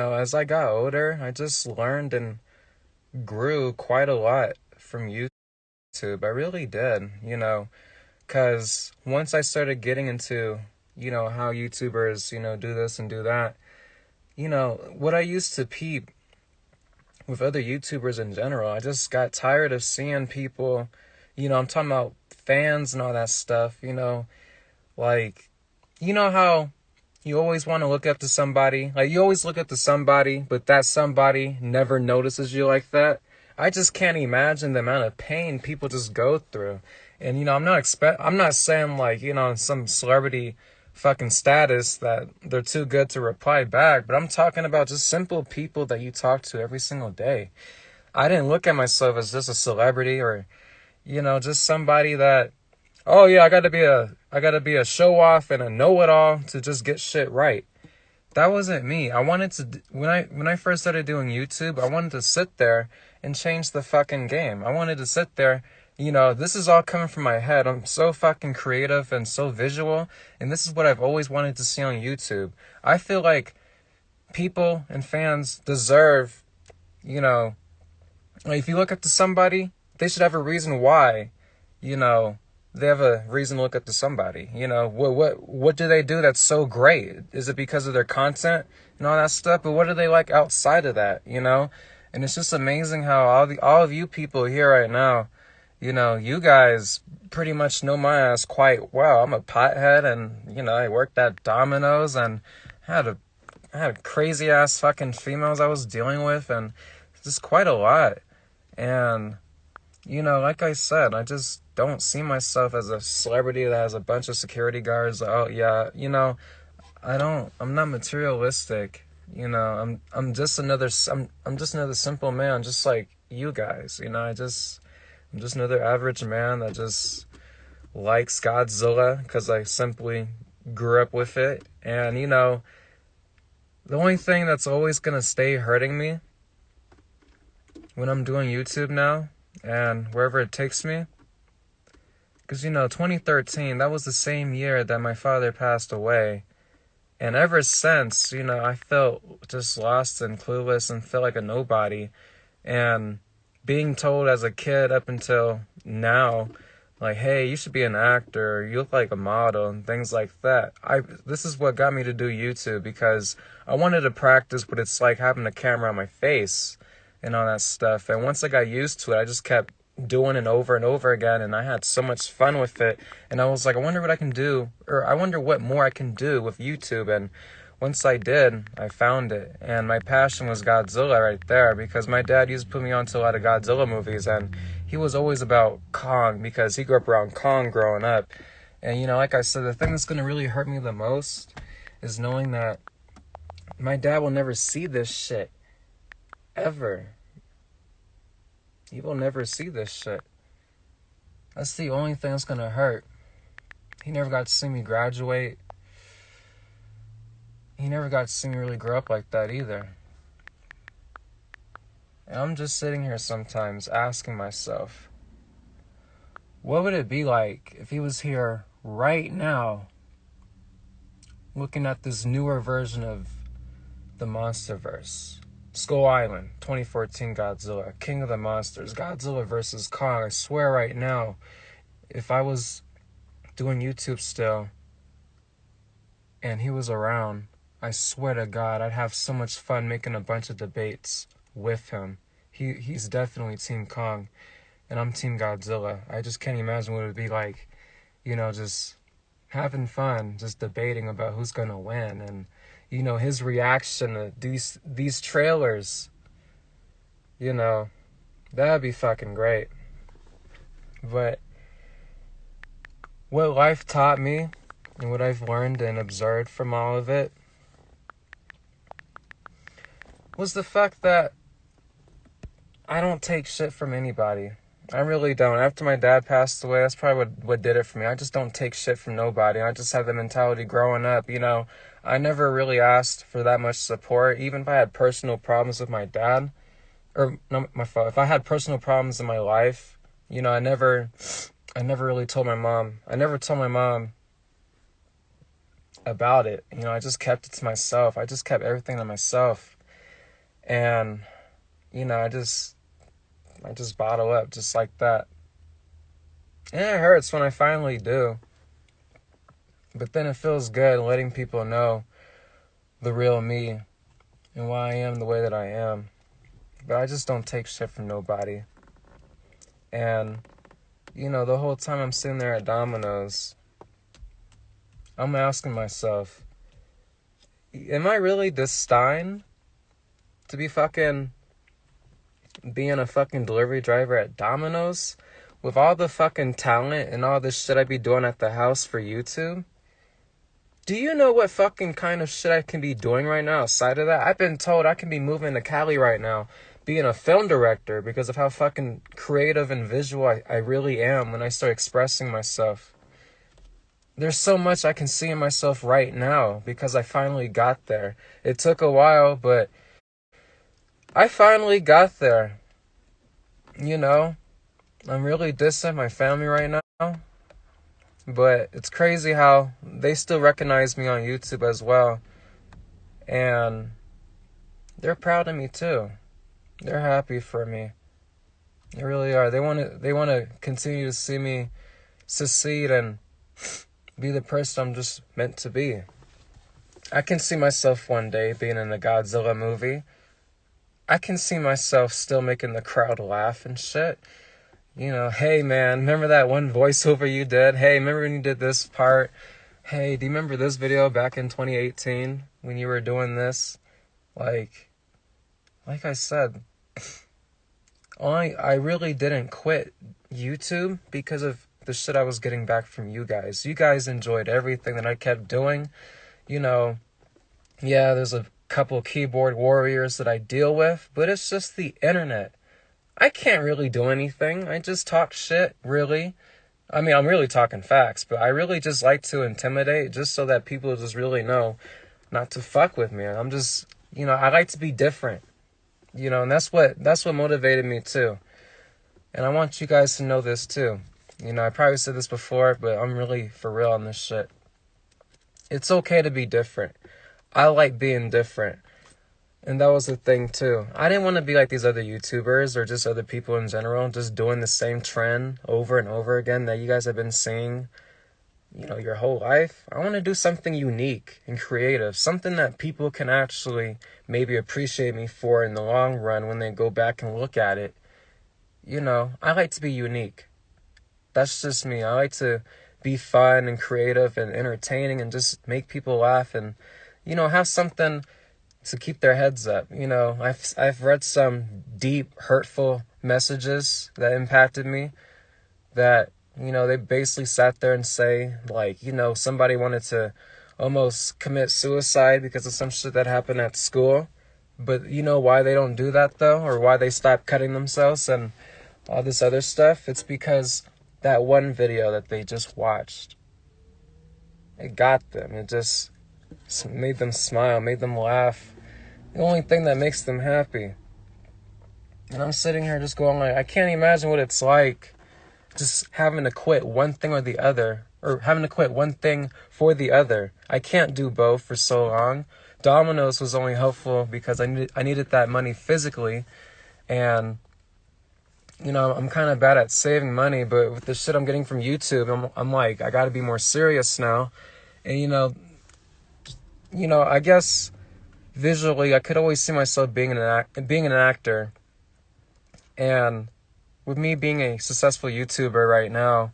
As I got older, I just learned and grew quite a lot from YouTube. I really did, because once I started getting into, how YouTubers, do this and do that, what I used to peep with other YouTubers in general, I just got tired of seeing people, I'm talking about fans and all that stuff, like, how you always want to look up to somebody. Like, you always look up to somebody, but that somebody never notices you like that. I just can't imagine the amount of pain people just go through. And, I'm not saying, like, some celebrity fucking status that they're too good to reply back, but I'm talking about just simple people that you talk to every single day. I didn't look at myself as just a celebrity or, just somebody that, oh yeah, I gotta be a show off and a know it all to just get shit right. That wasn't me. I wanted to when I first started doing YouTube, I wanted to sit there and change the fucking game. I wanted to sit there, this is all coming from my head. I'm so fucking creative and so visual, and this is what I've always wanted to see on YouTube. I feel like people and fans deserve, like if you look up to somebody, they should have a reason why, you know, they have a reason to look up to somebody. What do they do that's so great? Is it because of their content and all that stuff? But what are they like outside of that? And it's just amazing how all of you people here right now, you guys pretty much know my ass quite well. I'm a pothead, and I worked at Domino's and had a had crazy ass fucking females I was dealing with, and just quite a lot. And like I said, I just don't see myself as a celebrity that has a bunch of security guards. Oh yeah, I'm not materialistic. I'm just another simple man, just like you guys. I'm just another average man that just likes Godzilla because I simply grew up with it. And the only thing that's always gonna stay hurting me when I'm doing YouTube now and wherever it takes me, because 2013, that was the same year that my father passed away. And ever since, I felt just lost and clueless and felt like a nobody. And being told as a kid up until now, like, hey, you should be an actor, you look like a model, and things like that. This is what got me to do YouTube, because I wanted to practice what it's like having a camera on my face and all that stuff. And once I got used to it, I just kept doing it over and over again, and I had so much fun with it. And I was like, I wonder what I can do, or I wonder what more I can do with YouTube. And once I did, I found it. And my passion was Godzilla right there, because my dad used to put me onto a lot of Godzilla movies, and he was always about Kong, because he grew up around Kong growing up. And like I said, the thing that's going to really hurt me the most is knowing that my dad will never see this shit ever. He will never see this shit. That's the only thing that's gonna hurt. He never got to see me graduate. He never got to see me really grow up like that either. And I'm just sitting here sometimes asking myself, what would it be like if he was here right now, looking at this newer version of the MonsterVerse? Skull Island, 2014 Godzilla, King of the Monsters, Godzilla vs. Kong. I swear right now, if I was doing YouTube still and he was around, I swear to God, I'd have so much fun making a bunch of debates with him. He's definitely Team Kong, and I'm Team Godzilla. I just can't imagine what it would be like, just having fun, just debating about who's gonna win. And his reaction to these trailers, that'd be fucking great. But what life taught me and what I've learned and observed from all of it was the fact that I don't take shit from anybody. I really don't. After my dad passed away, that's probably what did it for me. I just don't take shit from nobody. I just had the mentality growing up, I never really asked for that much support. Even if I had personal problems with my dad, or no, my fault. If I had personal problems in my life, I never really told my mom. I never told my mom about it. I just kept it to myself. I just kept everything to myself. And, I just bottle up just like that. And it hurts when I finally do. But then it feels good letting people know the real me and why I am the way that I am. But I just don't take shit from nobody. And, the whole time I'm sitting there at Domino's, I'm asking myself, am I really this Stein to be fucking being a fucking delivery driver at Domino's? With all the fucking talent and all this shit I be doing at the house for YouTube? Do you know what fucking kind of shit I can be doing right now outside of that? I've been told I can be moving to Cali right now, being a film director because of how fucking creative and visual I really am when I start expressing myself. There's so much I can see in myself right now because I finally got there. It took a while, but I finally got there. I'm really dissing my family right now, but it's crazy how they still recognize me on YouTube as well, and they're proud of me too. They're happy for me. They really are. They want to continue to see me succeed and be the person I'm just meant to be. I can see myself one day being in a Godzilla movie. I can see myself still making the crowd laugh and shit. Hey man, remember that one voiceover you did? Hey, remember when you did this part? Hey, do you remember this video back in 2018 when you were doing this? Like I said, I really didn't quit YouTube because of the shit I was getting back from you guys. You guys enjoyed everything that I kept doing. Yeah, there's a couple keyboard warriors that I deal with, but it's just the internet. I can't really do anything. I just talk shit, really. I mean, I'm really talking facts, but I really just like to intimidate just so that people just really know not to fuck with me. I'm just, I like to be different. And that's what motivated me too. And I want you guys to know this too. I probably said this before, but I'm really for real on this shit. It's okay to be different. I like being different. And that was the thing too. I didn't want to be like these other YouTubers or just other people in general, just doing the same trend over and over again that you guys have been seeing, your whole life. I want to do something unique and creative, something that people can actually maybe appreciate me for in the long run when they go back and look at it. I like to be unique. That's just me. I like to be fun and creative and entertaining and just make people laugh and, have something to keep their heads up. I've read some deep, hurtful messages that impacted me that, they basically sat there and say, like, somebody wanted to almost commit suicide because of some shit that happened at school. But you know why they don't do that, though? Or why they stop cutting themselves and all this other stuff? It's because that one video that they just watched, it got them. It just made them smile, made them laugh. The only thing that makes them happy. And I'm sitting here just going like, I can't imagine what it's like just having to quit one thing or the other, or having to quit one thing for the other. I can't do both for so long. Domino's was only helpful because I needed that money physically, and I'm kind of bad at saving money, but with the shit I'm getting from YouTube, I'm like, I got to be more serious now. And I guess visually, I could always see myself being an actor, and with me being a successful YouTuber right now,